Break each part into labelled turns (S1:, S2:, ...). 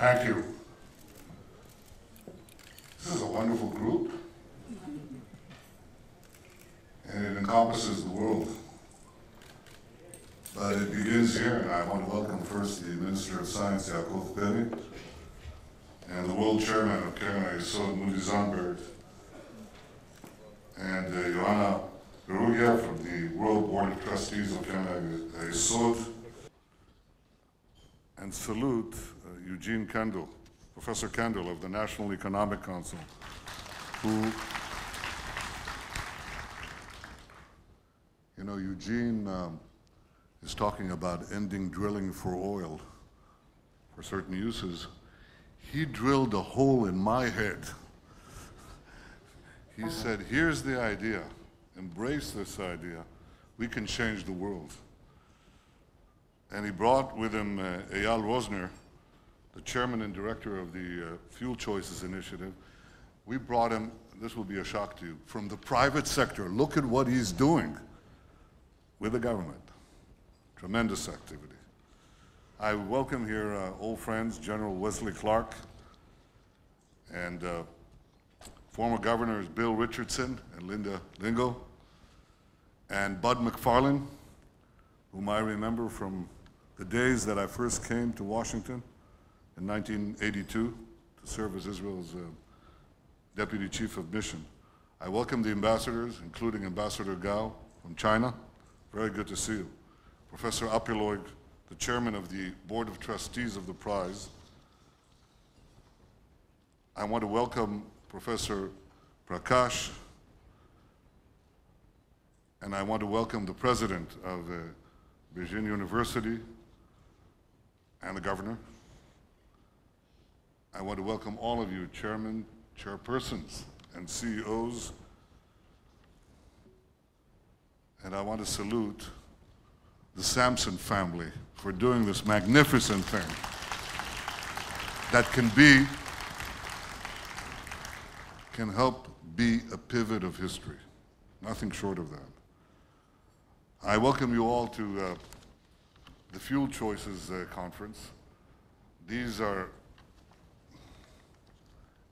S1: Thank you. This is a wonderful group, and it encompasses the world. But it begins here, and I want to welcome first the Minister of Science, Yaakov Peri, and the World Chairman of Keren HaYesod, Moody Zandberg, and Johanna Berugia from the World Board of Trustees of Keren HaYesod, and salute Eugene Kendall, Professor Kendall of the National Economic Council, who, Eugene is talking about ending drilling for oil for certain uses. He drilled a hole in my head. He said, here's the idea, embrace this idea, we can change the world. And he brought with him Eyal Rosner, the chairman and director of the Fuel Choices Initiative. We brought him, this will be a shock to you, from the private sector. Look at what he's doing with the government. Tremendous activity. I welcome here old friends, General Wesley Clark, and former governors Bill Richardson and Linda Lingo, and Bud McFarlane, whom I remember from the days that I first came to Washington in 1982 to serve as Israel's Deputy Chief of Mission. I welcome the ambassadors, including Ambassador Gao from China. Very good to see you. Professor Apiloig, the chairman of the Board of Trustees of the prize. I want to welcome Professor Prakash, and I want to welcome the president of Beijing University and the governor. I want to welcome all of you, chairmen, chairpersons, and CEOs. And I want to salute the Sampson family for doing this magnificent thing that can help be a pivot of history. Nothing short of that. I welcome you all to the Fuel Choices Conference. These are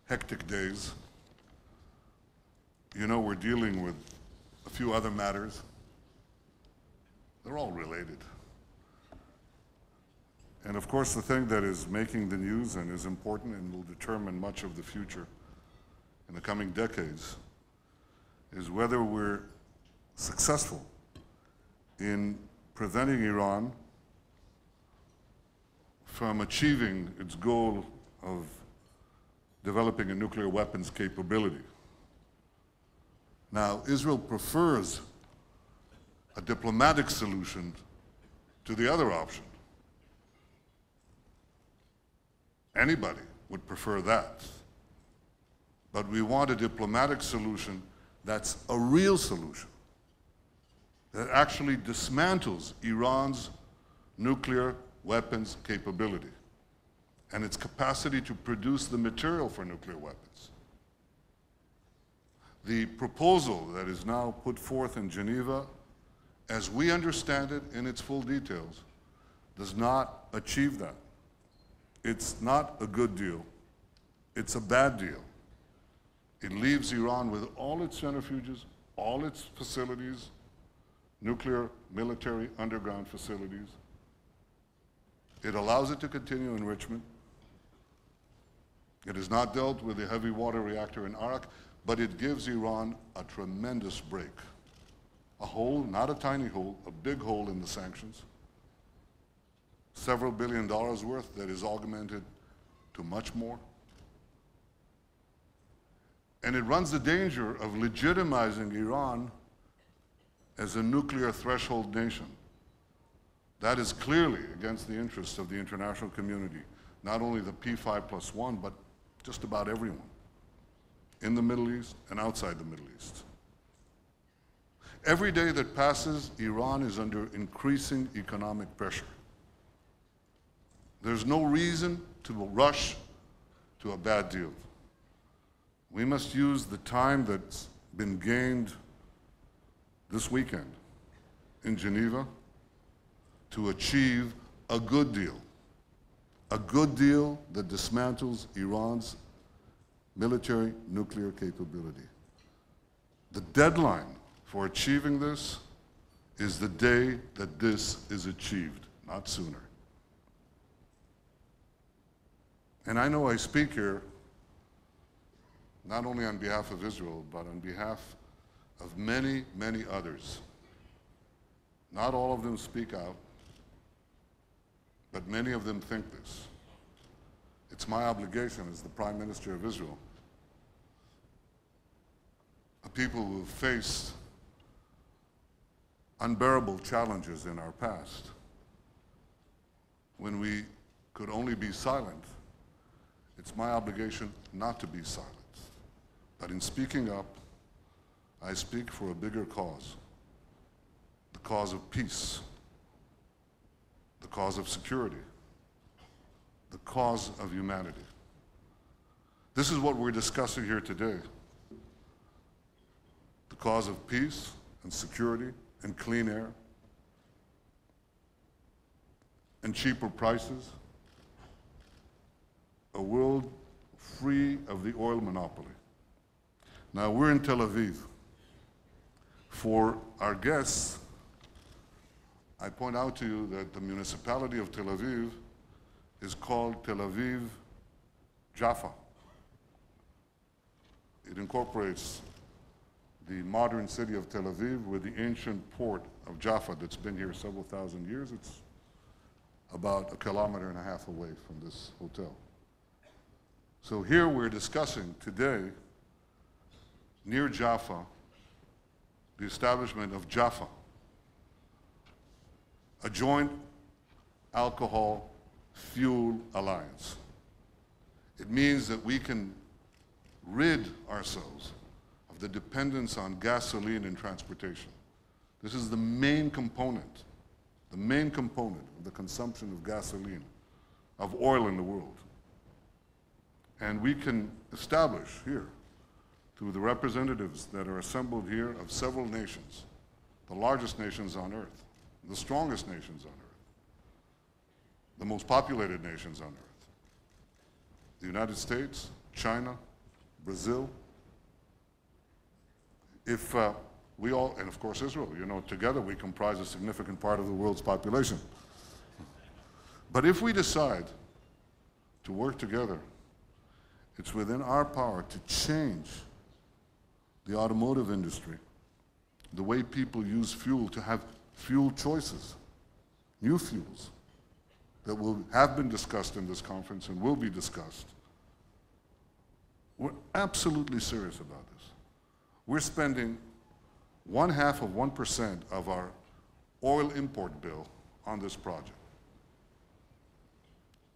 S1: hectic days. We're dealing with a few other matters. They're all related. And of course, the thing that is making the news and is important and will determine much of the future in the coming decades is whether we're successful in preventing Iran from achieving its goal of developing a nuclear weapons capability. Now, Israel prefers a diplomatic solution to the other option. Anybody would prefer that. But we want a diplomatic solution that's a real solution, that actually dismantles Iran's nuclear weapons capability and its capacity to produce the material for nuclear weapons. The proposal that is now put forth in Geneva, as we understand it in its full details, does not achieve that. It's not a good deal. It's a bad deal. It leaves Iran with all its centrifuges, all its facilities, nuclear, military, underground facilities. It allows it to continue enrichment. It has not dealt with the heavy water reactor in Arak, but it gives Iran a tremendous break. A hole, not a tiny hole, a big hole in the sanctions. Several $billion worth that is augmented to much more. And it runs the danger of legitimizing Iran as a nuclear threshold nation. That is clearly against the interests of the international community, not only the P5+1, but just about everyone in the Middle East and outside the Middle East. Every day that passes, Iran is under increasing economic pressure. There's no reason to rush to a bad deal. We must use the time that's been gained this weekend in Geneva to achieve a good deal, a good deal that dismantles Iran's military nuclear capability. The deadline for achieving this is the day that this is achieved, not sooner. And I know I speak here not only on behalf of Israel, but on behalf of many, many others. Not all of them speak out, but many of them think this. It's my obligation as the Prime Minister of Israel, a people who have faced unbearable challenges in our past, when we could only be silent. It's my obligation not to be silent. But in speaking up, I speak for a bigger cause, the cause of peace, the cause of security, the cause of humanity. This is what we're discussing here today. The cause of peace and security and clean air and cheaper prices, a world free of the oil monopoly. Now, we're in Tel Aviv. For our guests, I point out to you that the municipality of Tel Aviv is called Tel Aviv Jaffa. It incorporates the modern city of Tel Aviv with the ancient port of Jaffa that's been here several thousand years. It's about 1.5 kilometers away from this hotel. So here we're discussing today, near Jaffa, the establishment of Jaffa, a joint alcohol fuel alliance. It means that we can rid ourselves of the dependence on gasoline in transportation. This is the main component of the consumption of gasoline, of oil in the world. And we can establish here, through the representatives that are assembled here of several nations, the largest nations on earth, the strongest nations on earth, the most populated nations on earth, the United States, China, Brazil. If we all, and of course Israel, you know, together we comprise a significant part of the world's population. But if we decide to work together, it's within our power to change the automotive industry, the way people use fuel, to have fuel choices, new fuels that have been discussed in this conference and will be discussed. We're absolutely serious about this. We're spending 0.5% of our oil import bill on this project.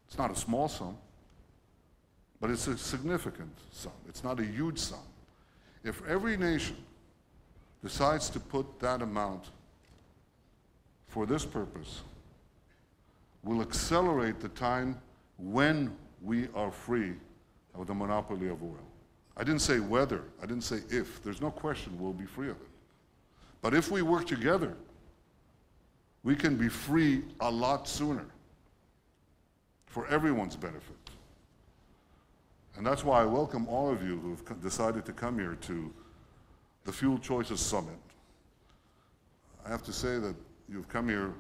S1: It's not a small sum, but it's a significant sum. It's not a huge sum. If every nation decides to put that amount for this purpose, we'll accelerate the time when we are free of the monopoly of oil. I didn't say whether, I didn't say if. There's no question we'll be free of it. But if we work together, we can be free a lot sooner for everyone's benefit. And that's why I welcome all of you who have decided to come here to the Fuel Choices Summit. I have to say that you've come here,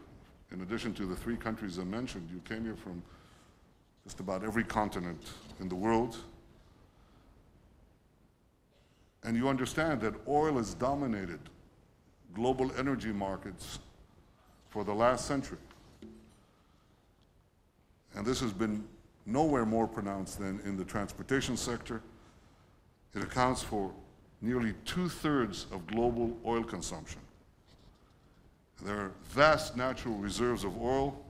S1: in addition to the 3 countries I mentioned, you came here from just about every continent in the world. And you understand that oil has dominated global energy markets for the last century. And this has been nowhere more pronounced than in the transportation sector. It accounts for nearly 2/3 of global oil consumption. There are vast natural reserves of oil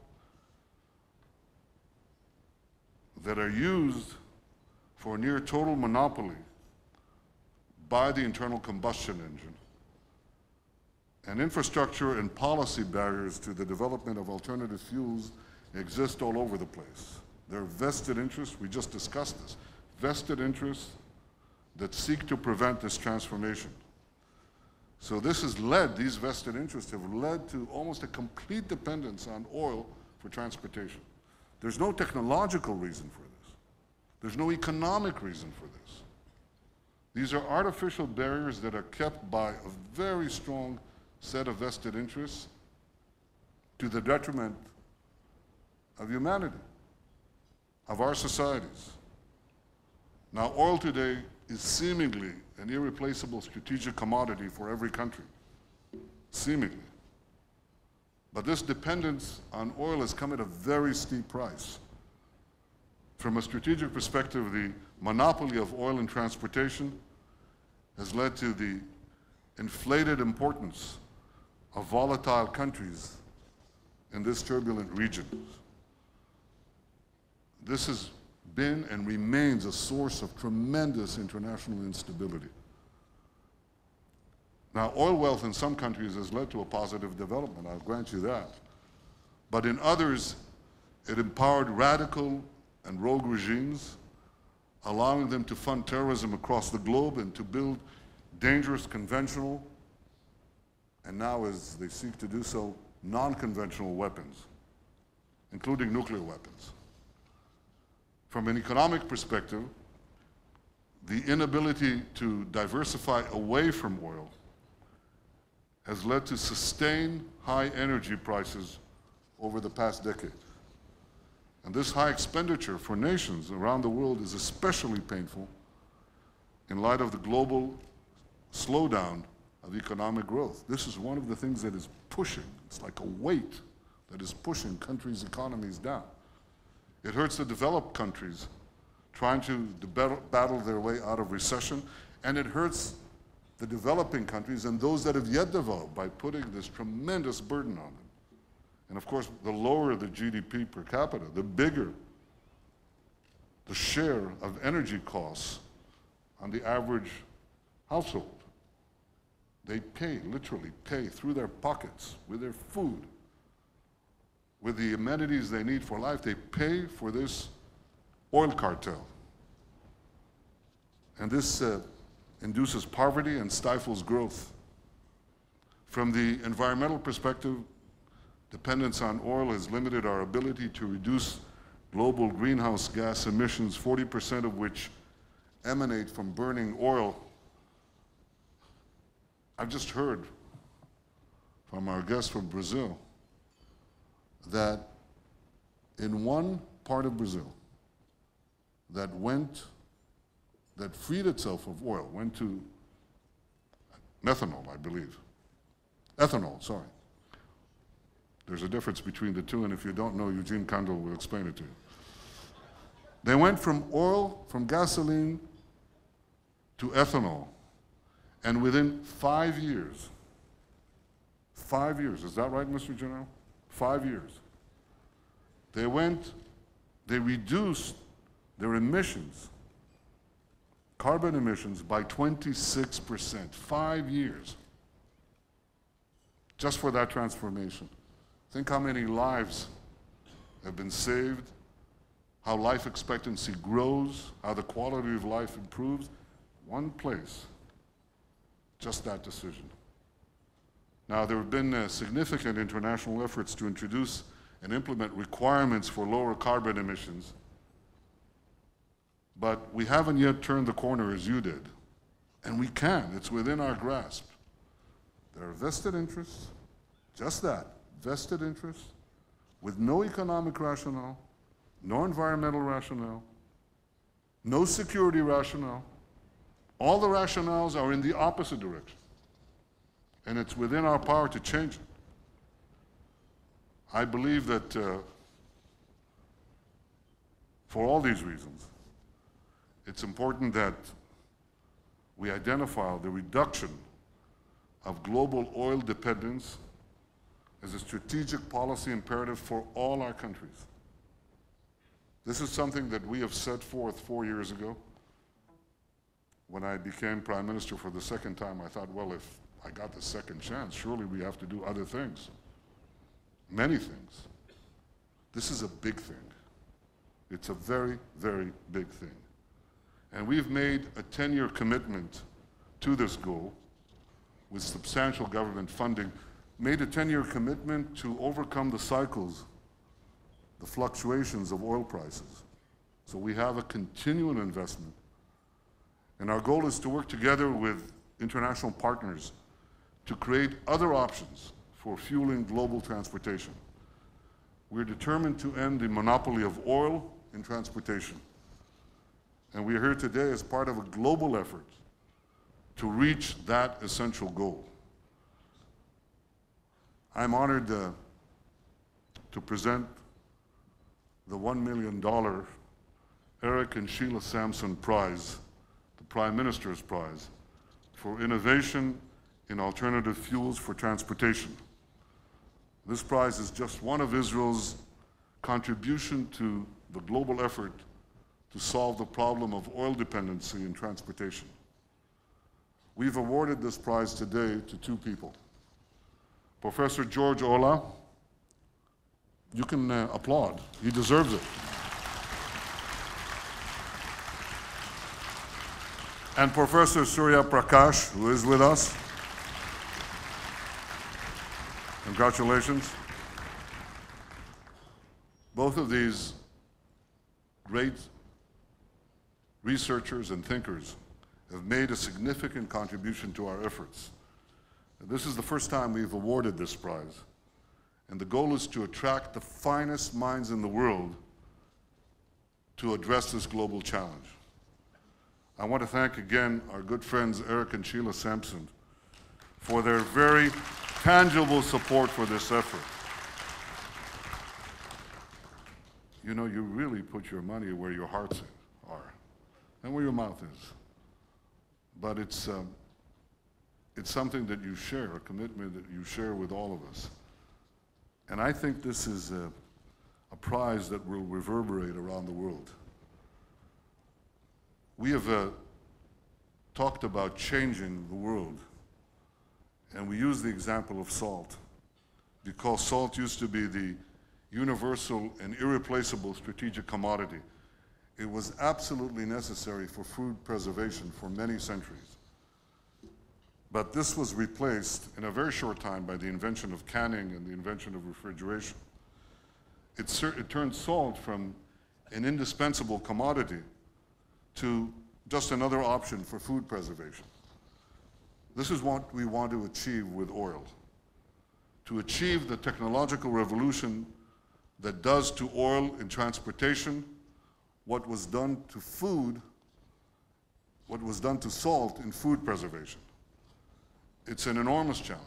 S1: that are used for near total monopoly by the internal combustion engine. And infrastructure and policy barriers to the development of alternative fuels exist all over the place. There are vested interests, we just discussed this, vested interests that seek to prevent this transformation. So this has led, these vested interests have led to almost a complete dependence on oil for transportation. There's no technological reason for this. There's no economic reason for this. These are artificial barriers that are kept by a very strong set of vested interests to the detriment of humanity, of our societies. Now, oil today is seemingly an irreplaceable strategic commodity for every country, seemingly. But this dependence on oil has come at a very steep price. From a strategic perspective, the monopoly of oil and transportation has led to the inflated importance of volatile countries in this turbulent region. This has been and remains a source of tremendous international instability. Now, oil wealth in some countries has led to a positive development, I'll grant you that. But in others, it empowered radical and rogue regimes, allowing them to fund terrorism across the globe and to build dangerous conventional, and now as they seek to do so, non-conventional weapons, including nuclear weapons. From an economic perspective, the inability to diversify away from oil has led to sustained high energy prices over the past decade. And this high expenditure for nations around the world is especially painful in light of the global slowdown of economic growth. This is one of the things that is pushing, it's like a weight that is pushing countries' economies down. It hurts the developed countries trying to battle their way out of recession, and it hurts the developing countries and those that have yet developed by putting this tremendous burden on them. And of course, the lower the GDP per capita, the bigger the share of energy costs on the average household. They pay, literally pay through their pockets, with their food, with the amenities they need for life. They pay for this oil cartel. And this induces poverty and stifles growth. From the environmental perspective, dependence on oil has limited our ability to reduce global greenhouse gas emissions, 40% of which emanate from burning oil. I've just heard from our guest from Brazil that in one part of Brazil that freed itself of oil, went to methanol, I believe. Ethanol, sorry. There's a difference between the two, and if you don't know, Eugene Kandel will explain it to you. They went from oil, from gasoline, to ethanol, and within 5 years, is that right, Mr. General? 5 years. They reduced their emissions, carbon emissions, by 26%, 5 years, just for that transformation. Think how many lives have been saved, how life expectancy grows, how the quality of life improves. One place, just that decision. Now, there have been significant international efforts to introduce and implement requirements for lower carbon emissions, but we haven't yet turned the corner as you did. And we can, it's within our grasp. There are vested interests, just that, vested interests, with no economic rationale, no environmental rationale, no security rationale. All the rationales are in the opposite direction. And it's within our power to change it. I believe that for all these reasons, it's important that we identify the reduction of global oil dependence as a strategic policy imperative for all our countries. This is something that we have set forth 4 years ago. When I became Prime Minister for the second time, I thought, well, if I got the second chance, surely we have to do other things. Many things. This is a big thing. It's a very, very big thing. And we've made a 10-year commitment to this goal with substantial government funding, made a 10-year commitment to overcome the cycles the fluctuations of oil prices. So we have a continuing investment. And our goal is to work together with international partners to create other options for fueling global transportation. We're determined to end the monopoly of oil in transportation. And we are here today as part of a global effort to reach that essential goal. I'm honored to present the $1 million Eric and Sheila Sampson Prize, the Prime Minister's Prize, for innovation in alternative fuels for transportation. This prize is just one of Israel's contribution to the global effort to solve the problem of oil dependency in transportation. We've awarded this prize today to two people. Professor George Olah, you can applaud, he deserves it. And Professor Surya Prakash, who is with us. Congratulations. Both of these great researchers and thinkers have made a significant contribution to our efforts. This is the first time we've awarded this prize, and the goal is to attract the finest minds in the world to address this global challenge. I want to thank again our good friends Eric and Sheila Sampson for their very tangible support for this effort. You know, you really put your money where your hearts are and where your mouth is. But it's something that you share, a commitment that you share with all of us. And I think this is a prize that will reverberate around the world. We have talked about changing the world, and we use the example of salt, because salt used to be the universal and irreplaceable strategic commodity. It was absolutely necessary for food preservation for many centuries. But this was replaced in a very short time by the invention of canning and the invention of refrigeration. It turned salt from an indispensable commodity to just another option for food preservation. This is what we want to achieve with oil. To achieve the technological revolution that does to oil in transportation what was done to food, what was done to salt in food preservation. It's an enormous challenge.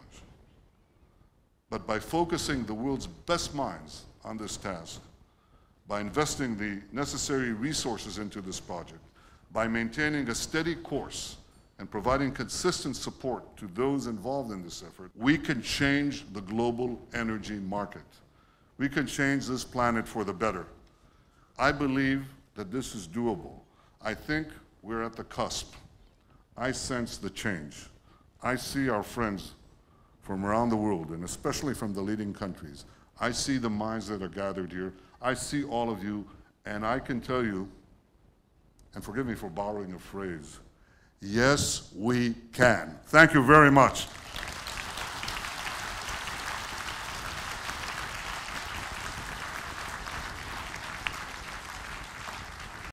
S1: But by focusing the world's best minds on this task, by investing the necessary resources into this project, by maintaining a steady course and providing consistent support to those involved in this effort, we can change the global energy market. We can change this planet for the better. I believe that this is doable. I think we're at the cusp. I sense the change. I see our friends from around the world, and especially from the leading countries. I see the minds that are gathered here. I see all of you, and I can tell you, and forgive me for borrowing a phrase, yes, we can. Thank you very much.